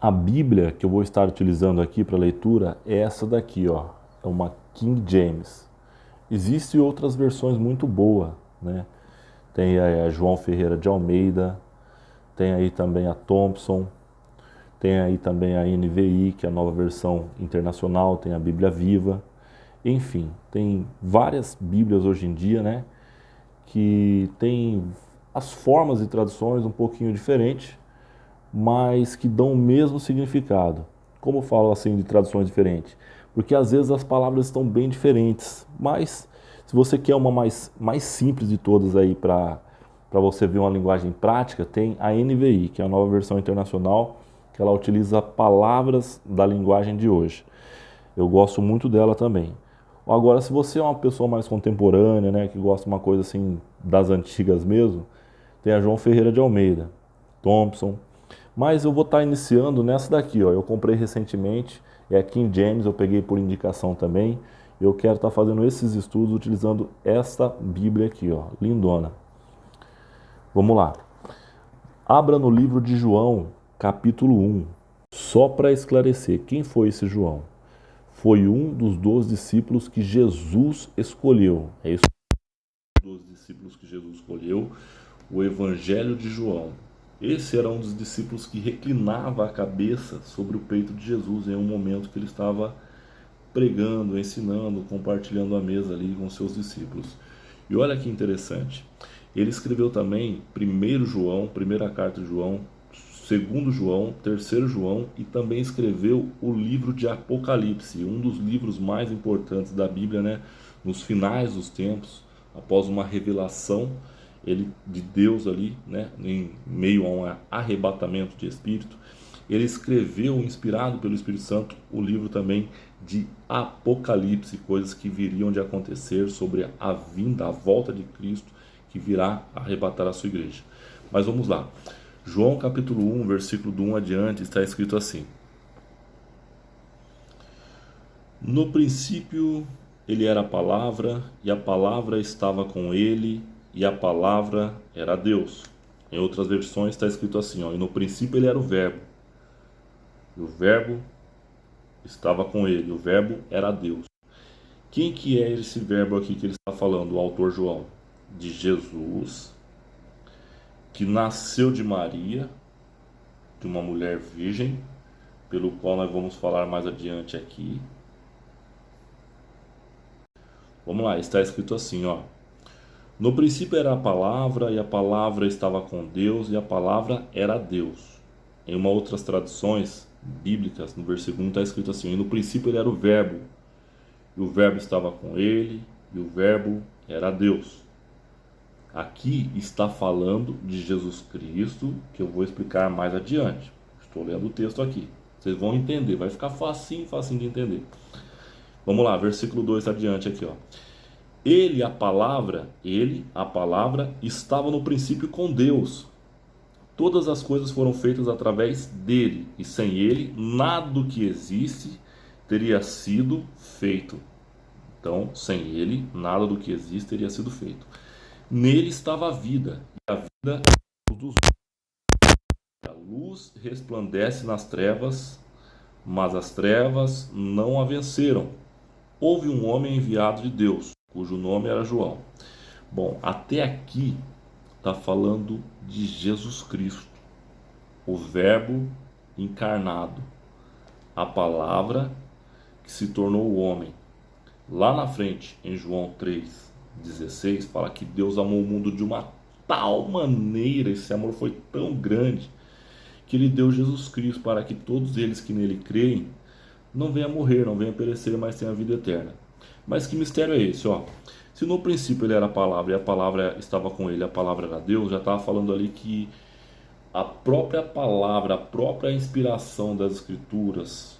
A Bíblia que eu vou estar utilizando aqui para leitura é essa daqui, ó. É uma King James. Existem outras versões muito boas, né? Tem aí a João Ferreira de Almeida, tem aí também a Thompson, tem aí também a NVI, que é a nova versão internacional, tem a Bíblia Viva. Enfim, tem várias Bíblias hoje em dia, né? Que tem as formas e traduções um pouquinho diferentes, mas que dão o mesmo significado. Como eu falo assim de traduções diferentes? Porque às vezes as palavras estão bem diferentes, mas se você quer uma mais simples de todas aí para você ver uma linguagem prática, tem a NVI, que é a nova versão internacional, que ela utiliza palavras da linguagem de hoje. Eu gosto muito dela também. Agora, se você é uma pessoa mais contemporânea, né, que gosta de uma coisa assim das antigas mesmo, tem a João Ferreira de Almeida, Thompson. Mas eu vou estar iniciando nessa daqui, ó. Eu comprei recentemente, é a King James, eu peguei por indicação também. Eu quero estar fazendo esses estudos utilizando esta Bíblia aqui, ó, lindona. Vamos lá. Abra no livro de João, capítulo 1. Só para esclarecer, quem foi esse João? Foi um dos 12 discípulos que Jesus escolheu. É isso. Dos discípulos que Jesus escolheu, o Evangelho de João. Esse era um dos discípulos que reclinava a cabeça sobre o peito de Jesus em um momento que ele estava pregando, ensinando, compartilhando a mesa ali com seus discípulos. E olha que interessante, ele escreveu também 1 João, primeira carta de João, 2 João, 3 João e também escreveu o livro de Apocalipse, um dos livros mais importantes da Bíblia, né? Nos finais dos tempos, após uma revelação de Deus ali, né? Em meio a um arrebatamento de espírito, ele escreveu, inspirado pelo Espírito Santo, o livro também de Apocalipse, coisas que viriam de acontecer sobre a vinda, a volta de Cristo, que virá arrebatar a sua igreja. Mas vamos lá. João capítulo 1, versículo do 1 adiante, está escrito assim: No princípio ele era a palavra, e a palavra estava com ele, e a palavra era Deus. Em outras versões está escrito assim, ó, e no princípio ele era o verbo, e o verbo estava com ele, o verbo era Deus. Quem que é esse verbo aqui que ele está falando, o autor João? De Jesus, que nasceu de Maria, de uma mulher virgem, pelo qual nós vamos falar mais adiante aqui. Vamos lá, está escrito assim, ó. No princípio era a palavra, e a palavra estava com Deus, e a palavra era Deus. Em uma outras traduções bíblicas, no versículo 1 está escrito assim, e no princípio ele era o verbo, e o verbo estava com ele, e o verbo era Deus. Aqui está falando de Jesus Cristo, que eu vou explicar mais adiante. Estou lendo o texto aqui. Vocês vão entender, vai ficar facinho de entender. Vamos lá, versículo 2 adiante aqui, ó. Ele, a palavra, estava no princípio com Deus. Todas as coisas foram feitas através dele, e sem ele, nada do que existe teria sido feito. Então, sem ele, nada do que existe teria sido feito. Nele estava a vida, e a vida é a luz dos homens. A luz resplandece nas trevas, mas as trevas não a venceram. Houve um homem enviado de Deus, cujo nome era João. Bom, até aqui está falando de Jesus Cristo, o Verbo encarnado, a palavra que se tornou o homem. Lá na frente, em João 3,16, fala que Deus amou o mundo de uma tal maneira, esse amor foi tão grande, que ele deu Jesus Cristo para que todos eles que nele creem não venham morrer, não venham perecer, mas tenham a vida eterna. Mas que mistério é esse? Ó? Se no princípio ele era a palavra e a palavra estava com ele, a palavra era Deus, já estava falando ali que a própria palavra, a própria inspiração das escrituras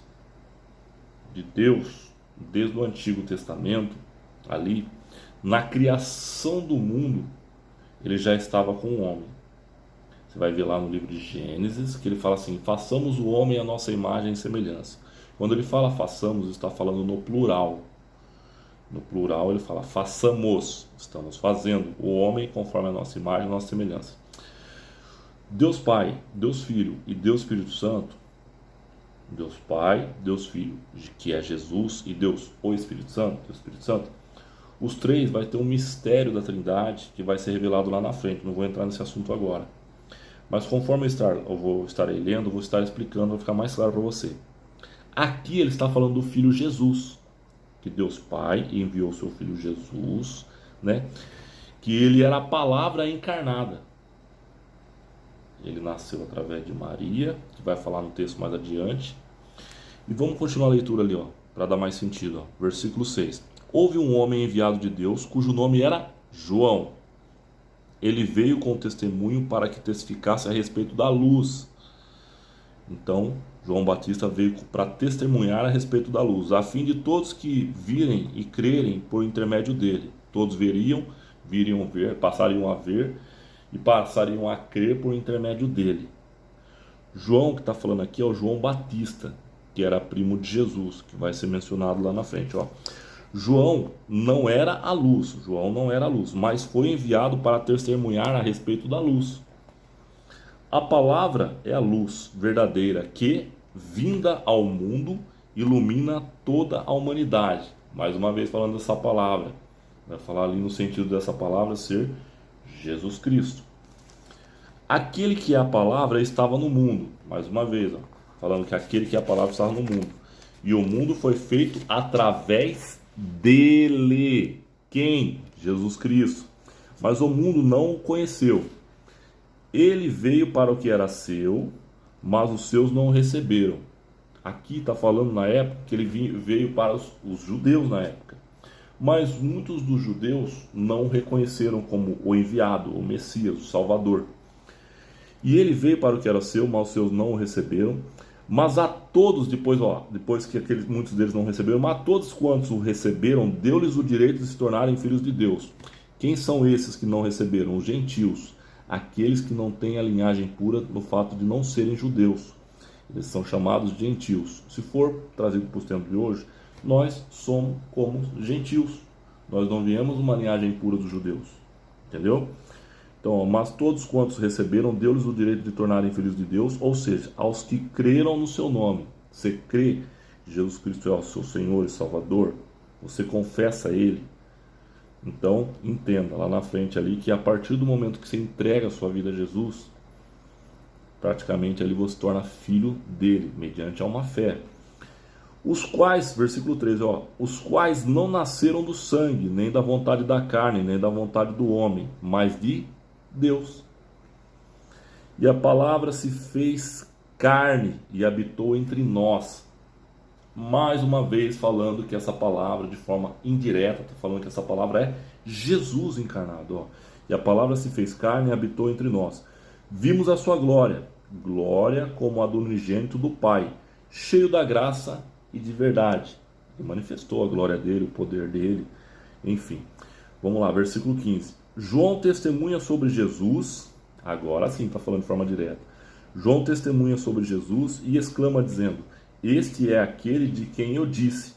de Deus, desde o Antigo Testamento, ali, na criação do mundo, ele já estava com o homem. Você vai ver lá no livro de Gênesis, que ele fala assim, façamos o homem à nossa imagem e semelhança. Quando ele fala façamos, está falando no plural. No plural ele fala façamos, estamos fazendo o homem conforme a nossa imagem e a nossa semelhança. Deus Pai, Deus Filho e Deus Espírito Santo Deus Pai, Deus Filho, que é Jesus, e Deus, o Espírito Santo, o Espírito Santo. Os três vai ter um mistério da Trindade que vai ser revelado lá na frente. Não vou entrar nesse assunto agora. Mas conforme eu vou estar aí lendo, eu vou estar explicando, vai ficar mais claro para você. Aqui ele está falando do Filho Jesus, que Deus Pai enviou seu Filho Jesus, né? Que ele era a palavra encarnada. Ele nasceu através de Maria, que vai falar no texto mais adiante. E vamos continuar a leitura ali, ó, para dar mais sentido, ó. Versículo 6. Houve um homem enviado de Deus, cujo nome era João. Ele veio com testemunho para que testificasse a respeito da luz. Então, João Batista veio para testemunhar a respeito da luz, a fim de todos que virem e crerem por intermédio dele. Todos viriam ver, passariam a ver e passariam a crer por intermédio dele. João que está falando aqui é o João Batista, que era primo de Jesus, que vai ser mencionado lá na frente, ó. João não era a luz, mas foi enviado para testemunhar a respeito da luz. A palavra é a luz verdadeira que, vinda ao mundo, ilumina toda a humanidade. Mais uma vez falando dessa palavra, vai falar ali no sentido dessa palavra ser Jesus Cristo. Aquele que é a palavra estava no mundo, mais uma vez, ó, falando que aquele que é a palavra estava no mundo. E o mundo foi feito através dele. Quem? Jesus Cristo. Mas o mundo não o conheceu. Ele veio para o que era seu, mas os seus não o receberam. Aqui está falando na época que ele veio para os judeus na época. Mas muitos dos judeus não o reconheceram como o enviado, o Messias, o Salvador. E ele veio para o que era seu, mas os seus não o receberam. Mas a todos, depois que muitos deles não receberam, mas a todos quantos o receberam, deu-lhes o direito de se tornarem filhos de Deus. Quem são esses que não receberam? Os gentios, aqueles que não têm a linhagem pura no fato de não serem judeus. Eles são chamados gentios. Se for trazido para os tempos de hoje, nós somos como gentios. Nós não viemos uma linhagem pura dos judeus. Entendeu? Então, mas todos quantos receberam, deu-lhes o direito de tornarem filhos de Deus, ou seja, aos que creram no seu nome. Você crê que Jesus Cristo é o seu Senhor e Salvador? Você confessa Ele? Então, entenda lá na frente ali que a partir do momento que você entrega a sua vida a Jesus, praticamente ali você se torna filho dele, mediante a uma fé. Os quais, versículo 13, ó, os quais não nasceram do sangue, nem da vontade da carne, nem da vontade do homem, mas de Deus. E a palavra se fez carne e habitou entre nós. Mais uma vez falando que essa palavra, de forma indireta, está falando que essa palavra é Jesus encarnado. Ó. E a palavra se fez carne e habitou entre nós. Vimos a sua glória, glória como a do unigênito do Pai, cheio da graça e de verdade. Ele manifestou a glória dele, o poder dele, enfim. Vamos lá, versículo 15. João testemunha sobre Jesus, agora sim está falando de forma direta. João testemunha sobre Jesus e exclama dizendo: este é aquele de quem eu disse,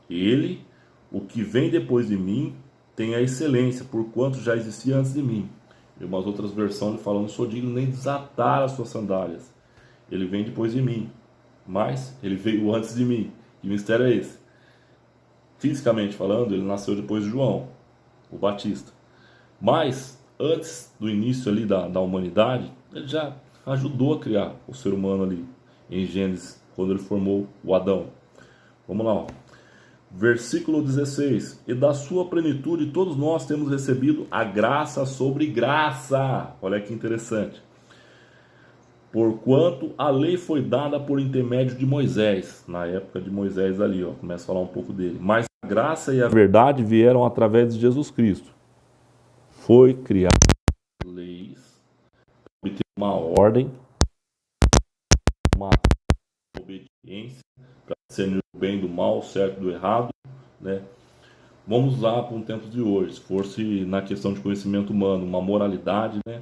ele, o que vem depois de mim, tem a excelência, porquanto já existia antes de mim. E umas outras versões falando: sou digno nem desatar as suas sandálias. Ele vem depois de mim, mas ele veio antes de mim. Que mistério é esse? Fisicamente falando, ele nasceu depois de João, o Batista. Mas, antes do início ali da humanidade, ele já ajudou a criar o ser humano ali, em Gênesis, quando ele formou o Adão. Vamos lá, ó. Versículo 16. E da sua plenitude todos nós temos recebido a graça sobre graça. Olha que interessante. Porquanto a lei foi dada por intermédio de Moisés. Na época de Moisés ali, ó. Começa a falar um pouco dele. Mas a graça e a verdade vieram através de Jesus Cristo. Foi criar leis, obter uma ordem, uma obediência para discernir o bem do mal, o certo do errado, né? Vamos usar para um tempo de hoje, se fosse na questão de conhecimento humano, uma moralidade, né?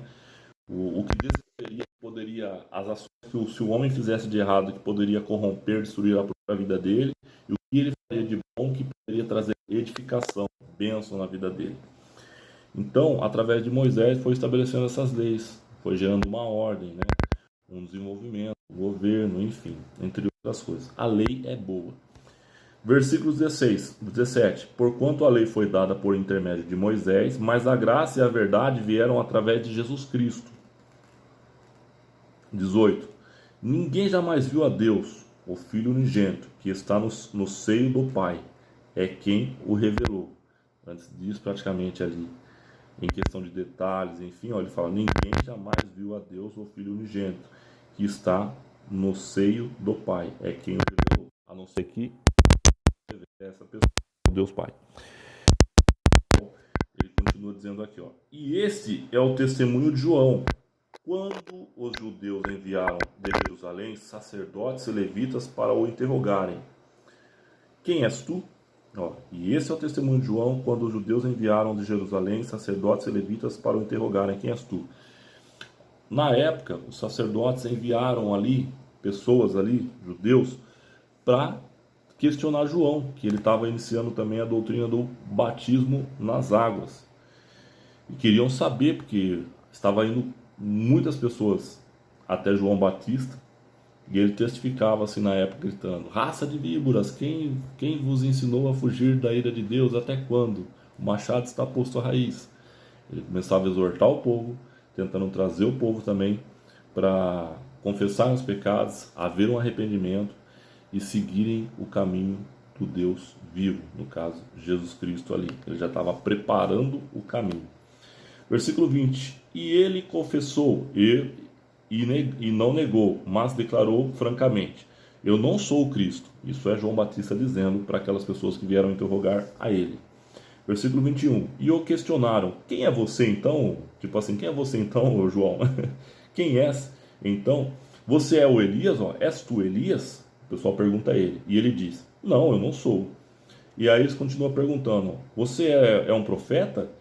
O que poderia, as ações que se o homem fizesse de errado, que poderia corromper, destruir a própria vida dele, e o que ele faria de bom, que poderia trazer edificação, bênção na vida dele. Então, através de Moisés, foi estabelecendo essas leis, foi gerando uma ordem, né? Um desenvolvimento, um governo, enfim, entre das coisas. A lei é boa. Versículo 17. Porquanto a lei foi dada por intermédio de Moisés, mas a graça e a verdade vieram através de Jesus Cristo. 18. Ninguém jamais viu a Deus, o Filho unigênito, que está no seio do Pai. É quem o revelou. Antes disso, praticamente ali, em questão de detalhes, enfim, ó, ele fala: ninguém jamais viu a Deus, o Filho unigênito, que está no seio do Pai. É quem o revelou. A não ser que essa pessoa, o Deus Pai. Ele continua dizendo aqui, ó: e esse é o testemunho de João. Quando os judeus enviaram de Jerusalém sacerdotes e levitas para o interrogarem: quem és tu? Ó, e esse é o testemunho de João, quando os judeus enviaram de Jerusalém sacerdotes e levitas para o interrogarem: quem és tu? Na época, os sacerdotes enviaram ali pessoas ali, judeus, para questionar João, que ele estava iniciando também a doutrina do batismo nas águas. E queriam saber, porque estava indo muitas pessoas até João Batista, e ele testificava assim na época, gritando: raça de víboras, quem vos ensinou a fugir da ira de Deus? Até quando? O machado está posto à raiz. Ele começava a exortar o povo, tentando trazer o povo também para confessar os pecados, haver um arrependimento e seguirem o caminho do Deus vivo, no caso Jesus Cristo ali. Ele já estava preparando o caminho. Versículo 20: e ele confessou e não negou, mas declarou francamente: eu não sou o Cristo. Isso é João Batista dizendo para aquelas pessoas que vieram interrogar a ele. Versículo 21: e o questionaram: quem é você então? Tipo assim, quem é você então, João? Quem és então? Você é o Elias? Ó, és tu Elias? O pessoal pergunta a ele. E ele diz: não, eu não sou. E aí eles continuam perguntando: você é um profeta?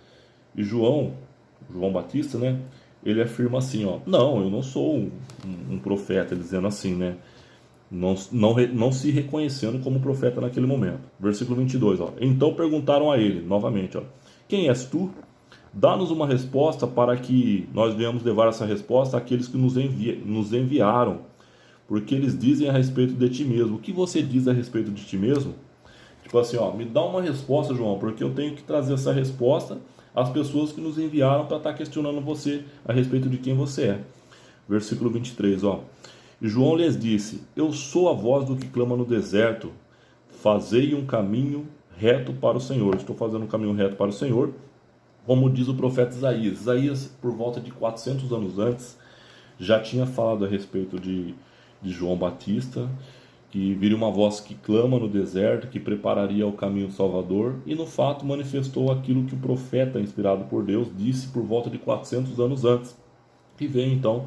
E João Batista, né? Ele afirma assim, ó: não, eu não sou um profeta, dizendo assim, né? Não se reconhecendo como profeta naquele momento. Versículo 22, ó: então perguntaram a ele, novamente, ó: quem és tu? Dá-nos uma resposta para que nós venhamos levar essa resposta àqueles que nos enviaram, porque eles dizem a respeito de ti mesmo. O que você diz a respeito de ti mesmo? Tipo assim, ó, me dá uma resposta, João, porque eu tenho que trazer essa resposta às pessoas que nos enviaram para estar questionando você a respeito de quem você é. Versículo 23, ó: e João lhes disse: eu sou a voz do que clama no deserto, fazei um caminho reto para o Senhor. Estou fazendo um caminho reto para o Senhor, como diz o profeta Isaías. Isaías, por volta de 400 anos antes, já tinha falado a respeito de João Batista, que viria uma voz que clama no deserto, que prepararia o caminho do Salvador, e no fato manifestou aquilo que o profeta, inspirado por Deus, disse por volta de 400 anos antes. E veio então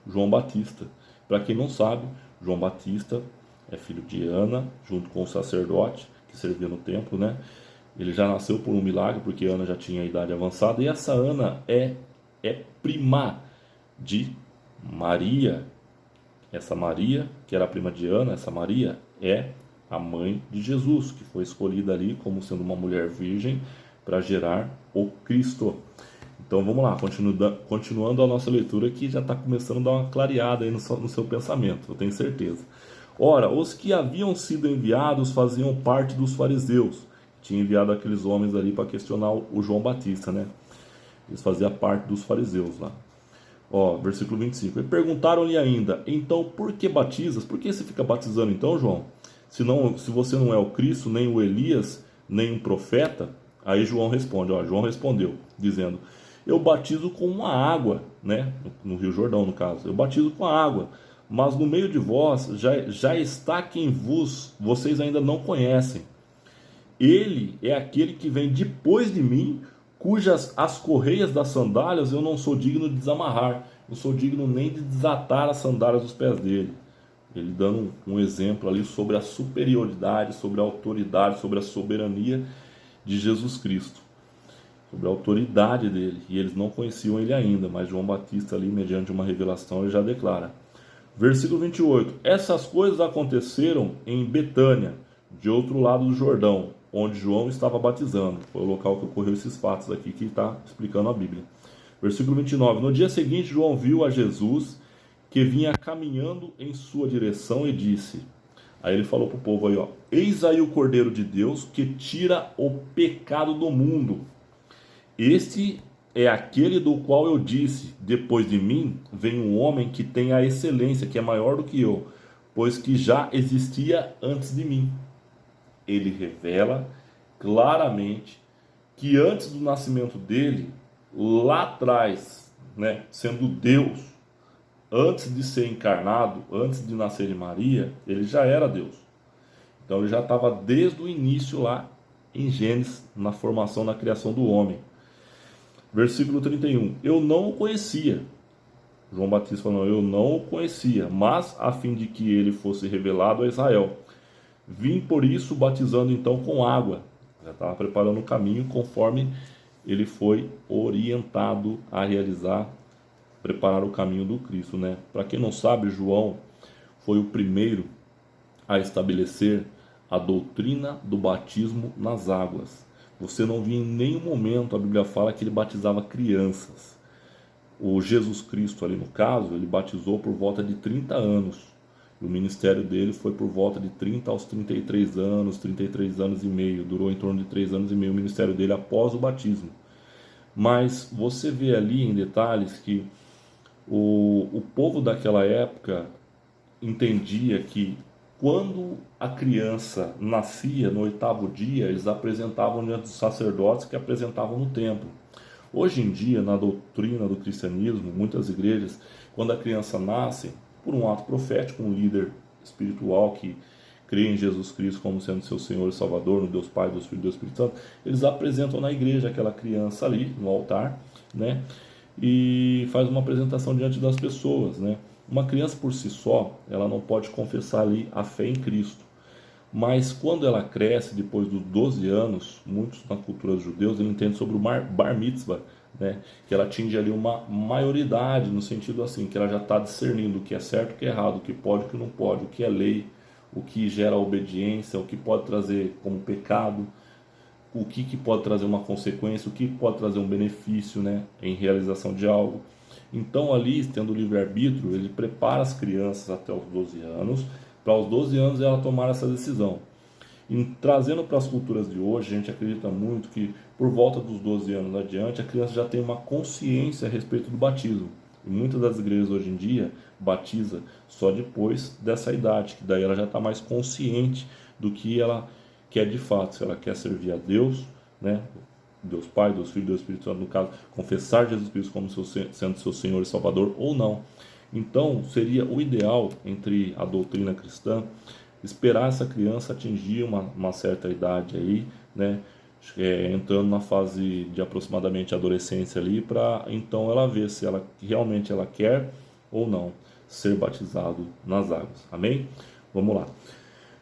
João Batista. Para quem não sabe, João Batista é filho de Ana, junto com o sacerdote que servia no templo, né? Ele já nasceu por um milagre, porque Ana já tinha a idade avançada, e essa Ana é prima de Maria. Essa Maria, que era a prima de Ana, essa Maria é a mãe de Jesus, que foi escolhida ali como sendo uma mulher virgem para gerar o Cristo. Então vamos lá, continuando a nossa leitura, que já está começando a dar uma clareada aí no seu pensamento, eu tenho certeza. Ora, os que haviam sido enviados faziam parte dos fariseus, que tinham enviado aqueles homens ali para questionar o João Batista, né? Eles faziam parte dos fariseus lá. Ó, versículo 25. E perguntaram-lhe ainda: então por que batizas? Por que você fica batizando então, João? Se você não é o Cristo, nem o Elias, nem um profeta? Aí João responde, ó, João respondeu, dizendo: eu batizo com uma água, né? No Rio Jordão, no caso. Eu batizo com a água, mas no meio de vós já está quem vocês ainda não conhecem. Ele é aquele que vem depois de mim, cujas as correias das sandálias eu não sou digno de desamarrar, não sou digno nem de desatar as sandálias dos pés dele. Ele dando um exemplo ali sobre a superioridade, sobre a autoridade, sobre a soberania de Jesus Cristo, sobre a autoridade dele. E eles não conheciam ele ainda, mas João Batista ali, mediante uma revelação, ele já declara. Versículo 28. Essas coisas aconteceram em Betânia, de outro lado do Jordão, onde João estava batizando. Foi o local que ocorreu esses fatos aqui que está explicando a Bíblia. Versículo 29. No dia seguinte, João viu a Jesus que vinha caminhando em sua direção e disse: Aí ele falou para o povo aí, ó, eis aí o Cordeiro de Deus que tira o pecado do mundo. Este é aquele do qual eu disse, depois de mim vem um homem que tem a excelência, que é maior do que eu, pois que já existia antes de mim. Ele revela claramente que antes do nascimento dele, lá atrás, né, sendo Deus, antes de ser encarnado, antes de nascer de Maria, ele já era Deus. Então ele já estava desde o início lá em Gênesis, na formação, na criação do homem. Versículo 31. Eu não o conhecia. João Batista falou, eu não o conhecia, mas a fim de que ele fosse revelado a Israel. Vim por isso batizando então com água. Já estava preparando o caminho conforme ele foi orientado a realizar, preparar o caminho do Cristo, né? Para quem não sabe, João foi o primeiro a estabelecer a doutrina do batismo nas águas. Você não vê em nenhum momento, a Bíblia fala que ele batizava crianças. O Jesus Cristo ali no caso, ele batizou por volta de 30 anos. O ministério dele foi por volta de 30 aos 33 anos, 33 anos e meio. Durou em torno de 3 anos e meio o ministério dele após o batismo. Mas você vê ali em detalhes que o povo daquela época entendia que quando a criança nascia no 8º dia, eles apresentavam diante dos sacerdotes que apresentavam no templo. Hoje em dia, na doutrina do cristianismo, muitas igrejas, quando a criança nasce, por um ato profético, um líder espiritual que crê em Jesus Cristo como sendo seu Senhor e Salvador, no Deus Pai, Deus Filho e Deus Espírito Santo, eles apresentam na igreja aquela criança ali, no altar, né? E faz uma apresentação diante das pessoas, né? Uma criança por si só, ela não pode confessar ali a fé em Cristo. Mas quando ela cresce, depois dos 12 anos, muitos na cultura dos judeus, eles entendem sobre o bar mitzvah, né? Que ela atinge ali uma maioridade, no sentido assim, que ela já está discernindo o que é certo e o que é errado, o que pode e o que não pode, o que é lei, o que gera obediência, o que pode trazer como pecado, o que pode trazer uma consequência, o que pode trazer um benefício, né, em realização de algo. Então ali, tendo o livre-arbítrio, ele prepara as crianças até os 12 anos, para os 12 anos ela tomar essa decisão. E trazendo para as culturas de hoje, a gente acredita muito que por volta dos 12 anos adiante, a criança já tem uma consciência a respeito do batismo. E muitas das igrejas hoje em dia batiza só depois dessa idade, que daí ela já está mais consciente do que ela quer de fato, se ela quer servir a Deus, né? Deus Pai, Deus Filho, Deus Espírito Santo, no caso, confessar Jesus Cristo como sendo seu Senhor e Salvador ou não. Então, seria o ideal entre a doutrina cristã esperar essa criança atingir uma certa idade aí, né? Entrando na fase de aproximadamente adolescência ali, para então ela ver se ela realmente ela quer ou não ser batizado nas águas. Amém? Vamos lá.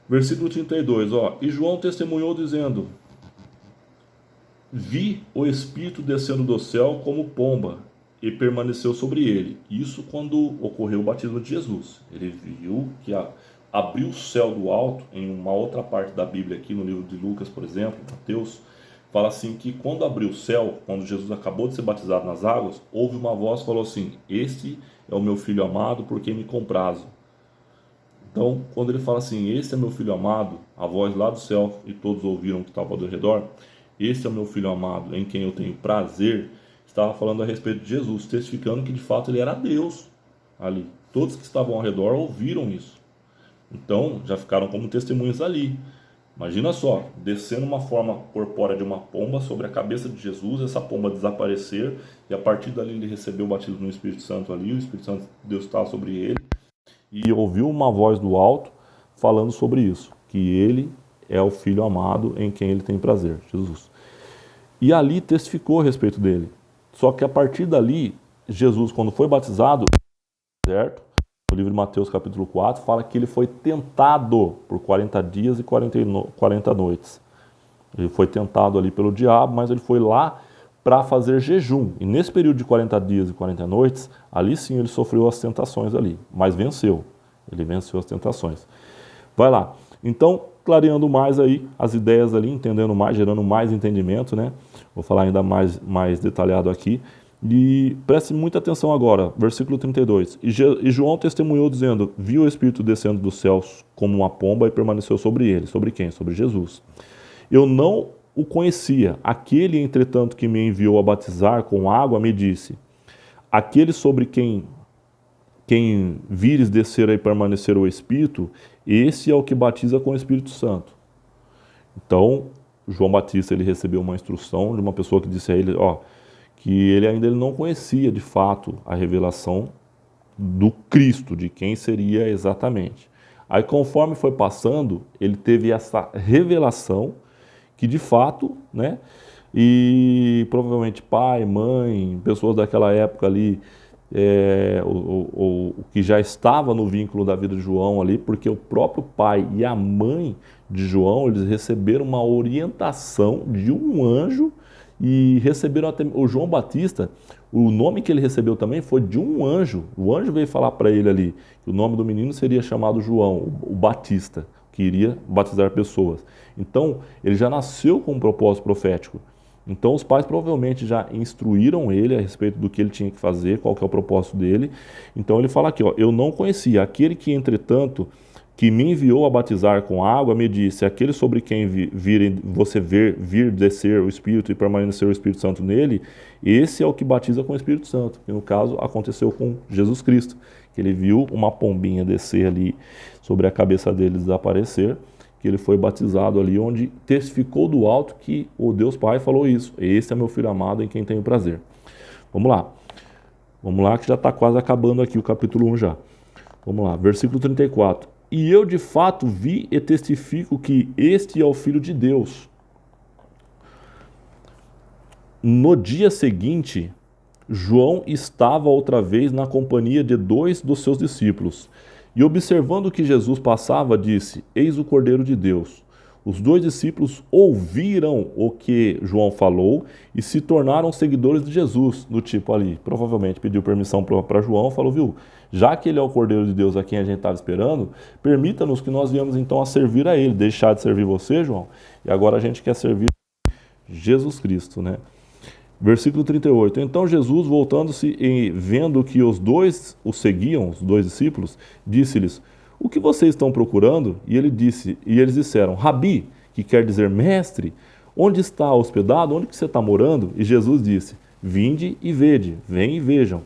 Versículo 32, ó. E João testemunhou dizendo: vi o Espírito descendo do céu como pomba e permaneceu sobre ele. Isso quando ocorreu o batismo de Jesus. Ele viu que abriu o céu do alto. Em uma outra parte da Bíblia aqui, no livro de Lucas, por exemplo, Mateus, fala assim que quando abriu o céu, quando Jesus acabou de ser batizado nas águas, houve uma voz que falou assim: este é o meu filho amado, por quem me comprazo. Então, quando ele fala assim, esse é meu filho amado, a voz lá do céu, e todos ouviram que estava ao redor, esse é o meu filho amado, em quem eu tenho prazer, estava falando a respeito de Jesus, testificando que de fato ele era Deus ali. Todos que estavam ao redor ouviram isso. Então, já ficaram como testemunhas ali. Imagina só, descendo uma forma corpórea de uma pomba sobre a cabeça de Jesus, essa pomba desaparecer, e a partir dali ele recebeu o batismo no Espírito Santo ali, o Espírito Santo de Deus estava sobre ele, e ouviu uma voz do alto falando sobre isso, que ele é o Filho amado em quem ele tem prazer, Jesus. E ali testificou a respeito dele. Só que a partir dali, Jesus, quando foi batizado, certo? No livro de Mateus capítulo 4, fala que ele foi tentado por 40 dias e 40 noites. Ele foi tentado ali pelo diabo, mas ele foi lá para fazer jejum. E nesse período de 40 dias e 40 noites, ali sim ele sofreu as tentações ali, mas venceu. Ele venceu as tentações. Vai lá. Então, clareando mais aí as ideias ali, entendendo mais, gerando mais entendimento, né? Vou falar ainda mais detalhado aqui. E preste muita atenção agora, versículo 32. E João testemunhou dizendo, viu o Espírito descendo dos céus como uma pomba e permaneceu sobre ele. Sobre quem? Sobre Jesus. Eu não o conhecia. Aquele, entretanto, que me enviou a batizar com água, me disse, aquele sobre quem vires descer e permanecer o Espírito, esse é o que batiza com o Espírito Santo. Então, João Batista ele recebeu uma instrução de uma pessoa que disse a ele, que ele ainda não conhecia de fato a revelação do Cristo, de quem seria exatamente. Aí conforme foi passando, ele teve essa revelação que de fato, né, e provavelmente pai, mãe, pessoas daquela época ali, o que já estava no vínculo da vida de João ali, porque o próprio pai e a mãe de João, eles receberam uma orientação de um anjo e receberam até o João Batista, o nome que ele recebeu também foi de um anjo. O anjo veio falar para ele ali que o nome do menino seria chamado João, o Batista, que iria batizar pessoas. Então, ele já nasceu com um propósito profético. Então, os pais provavelmente já instruíram ele a respeito do que ele tinha que fazer, qual que é o propósito dele. Então, ele fala aqui, eu não conhecia. Aquele que, entretanto, que me enviou a batizar com água, me disse, aquele sobre quem vir descer o Espírito e permanecer o Espírito Santo nele, esse é o que batiza com o Espírito Santo. Que no caso aconteceu com Jesus Cristo, que ele viu uma pombinha descer ali sobre a cabeça dele desaparecer, que ele foi batizado ali, onde testificou do alto que o Deus Pai falou isso. Esse é meu filho amado em quem tenho prazer. Vamos lá que já está quase acabando aqui o capítulo 1 já. Vamos lá, versículo 34. E eu de fato vi e testifico que este é o Filho de Deus. No dia seguinte, João estava outra vez na companhia de 2 dos seus discípulos. E observando que Jesus passava, disse, eis o Cordeiro de Deus. Os 2 discípulos ouviram o que João falou e se tornaram seguidores de Jesus, do tipo ali, provavelmente pediu permissão para João, falou, viu, já que ele é o Cordeiro de Deus a quem a gente estava esperando, permita-nos que nós viemos então a servir a ele, deixar de servir você, João, e agora a gente quer servir Jesus Cristo, né? Versículo 38. Então Jesus, voltando-se e vendo que os 2 o seguiam, os 2 discípulos, disse-lhes, o que vocês estão procurando? E eles disseram, Rabi, que quer dizer mestre, onde está hospedado? Onde que você está morando? E Jesus disse, vinde e vede, vem e vejam.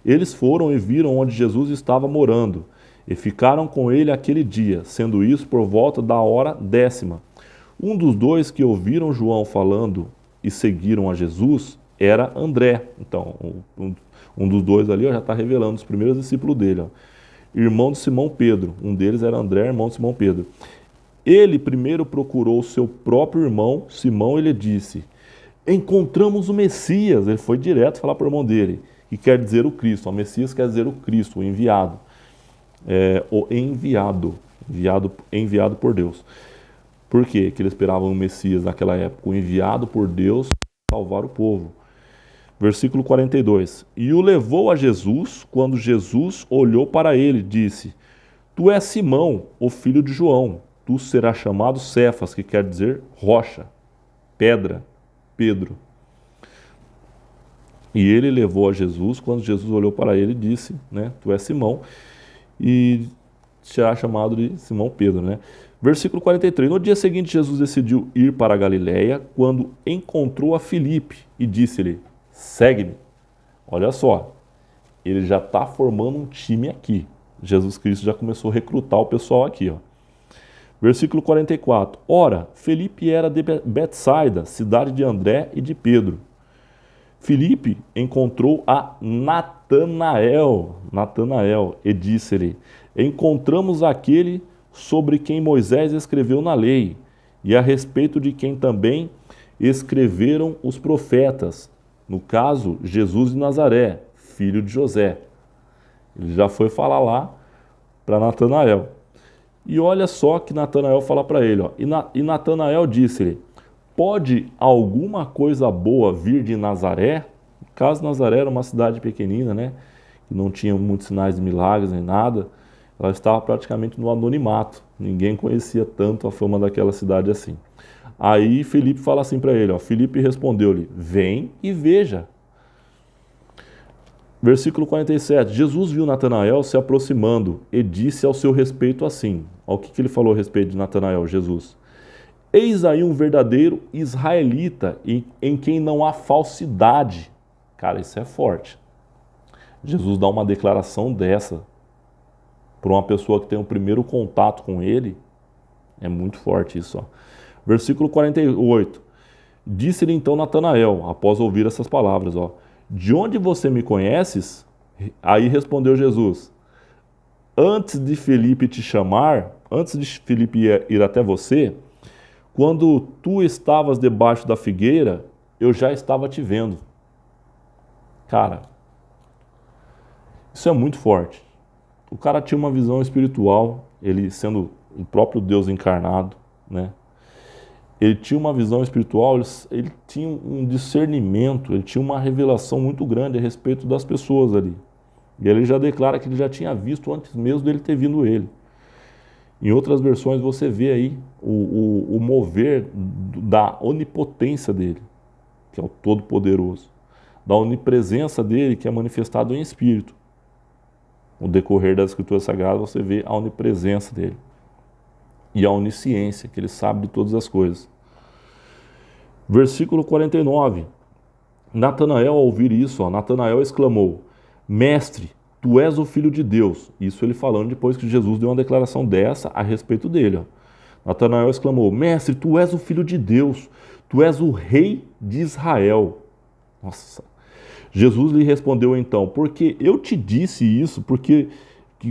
Eles foram e viram onde Jesus estava morando, e ficaram com ele aquele dia, sendo isso por volta da hora 10ª. Um dos 2 que ouviram João falando e seguiram a Jesus era André. Então, um dos 2 ali já está revelando os primeiros discípulos dele. Irmão de Simão Pedro. Um deles era André, irmão de Simão Pedro. Ele primeiro procurou seu próprio irmão, Simão, e lhe disse, encontramos o Messias. Ele foi direto falar para o irmão dele, que quer dizer o Cristo. O Messias quer dizer o Cristo, o enviado. O enviado por Deus. Por quê? Que eles esperavam o Messias naquela época, o enviado por Deus para salvar o povo. Versículo 42. E o levou a Jesus, quando Jesus olhou para ele, disse, tu és Simão, o filho de João, tu serás chamado Cefas, que quer dizer rocha, pedra, Pedro. E ele levou a Jesus, quando Jesus olhou para ele, disse, né, tu és Simão, e será chamado de Simão Pedro, né? Versículo 43. No dia seguinte, Jesus decidiu ir para a Galileia, quando encontrou a Filipe e disse-lhe, segue-me. Olha só, ele já está formando um time aqui. Jesus Cristo já começou a recrutar o pessoal aqui, ó. Versículo 44. Ora, Filipe era de Betsaida, cidade de André e de Pedro. Filipe encontrou a Natanael e disse-lhe, encontramos aquele sobre quem Moisés escreveu na lei, e a respeito de quem também escreveram os profetas, no caso, Jesus de Nazaré, filho de José. Ele já foi falar lá para Natanael. E olha só que Natanael fala para ele, ó, e Natanael disse-lhe, pode alguma coisa boa vir de Nazaré? No caso, Nazaré era uma cidade pequenina, né, que não tinha muitos sinais de milagres nem nada. Ela estava praticamente no anonimato. Ninguém conhecia tanto a fama daquela cidade assim. Aí Filipe fala assim para ele, ó, Filipe respondeu-lhe, vem e veja. Versículo 47. Jesus viu Natanael se aproximando e disse ao seu respeito assim. Olha o que ele falou a respeito de Natanael, Jesus. Eis aí um verdadeiro israelita em quem não há falsidade. Cara, isso é forte. Jesus dá uma declaração dessa para uma pessoa que tem o primeiro contato com ele. É muito forte isso. Ó. Versículo 48. Disse-lhe então Natanael, após ouvir essas palavras, ó, de onde você me conheces? Aí respondeu Jesus, antes de Felipe te chamar, antes de Felipe ir até você, quando tu estavas debaixo da figueira, eu já estava te vendo. Cara, isso é muito forte. O cara tinha uma visão espiritual, ele sendo o próprio Deus encarnado, né? Ele tinha uma visão espiritual, ele tinha um discernimento, ele tinha uma revelação muito grande a respeito das pessoas ali. E ele já declara que ele já tinha visto antes mesmo dele ter vindo ele. Em outras versões você vê aí o mover da onipotência dele, que é o Todo-Poderoso, da onipresença dele, que é manifestado em espírito. No decorrer das Escrituras Sagradas você vê a onipresença dele. E a onisciência, que ele sabe de todas as coisas. Versículo 49. Natanael, ao ouvir isso, Natanael exclamou, Mestre, tu és o Filho de Deus. Isso ele falando depois que Jesus deu uma declaração dessa a respeito dele. Natanael exclamou, Mestre, tu és o Filho de Deus, tu és o Rei de Israel. Nossa. Jesus lhe respondeu então, porque eu te disse isso,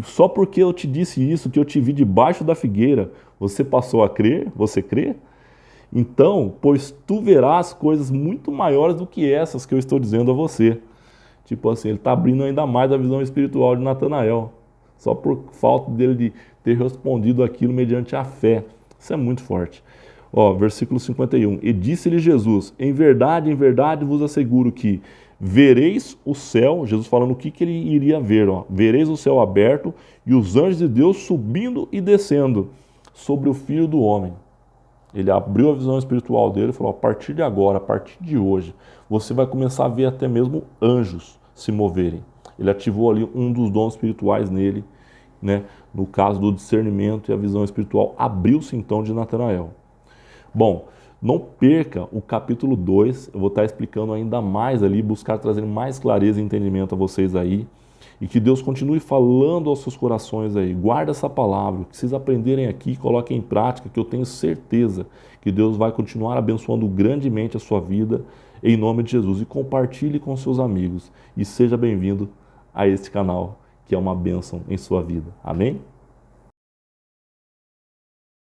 só porque eu te disse isso, que eu te vi debaixo da figueira, você passou a crer? Você crê? Então, pois tu verás coisas muito maiores do que essas que eu estou dizendo a você. Tipo assim, ele está abrindo ainda mais a visão espiritual de Natanael, só por falta dele de ter respondido aquilo mediante a fé. Isso é muito forte. Ó, versículo 51. E disse-lhe Jesus, em verdade vos asseguro que vereis o céu, Jesus falando o que ele iria ver, ó, vereis o céu aberto e os anjos de Deus subindo e descendo sobre o Filho do Homem. Ele abriu a visão espiritual dele e falou, a partir de agora, a partir de hoje, você vai começar a ver até mesmo anjos se moverem. Ele ativou ali um dos dons espirituais nele, né? No caso do discernimento e a visão espiritual, abriu-se então de Natanael. Bom, não perca o capítulo 2, eu vou estar explicando ainda mais ali, buscar trazer mais clareza e entendimento a vocês aí, e que Deus continue falando aos seus corações aí. Guarda essa palavra, que vocês aprenderem aqui, coloquem em prática, que eu tenho certeza que Deus vai continuar abençoando grandemente a sua vida, em nome de Jesus. E compartilhe com seus amigos. E seja bem-vindo a este canal, que é uma bênção em sua vida. Amém?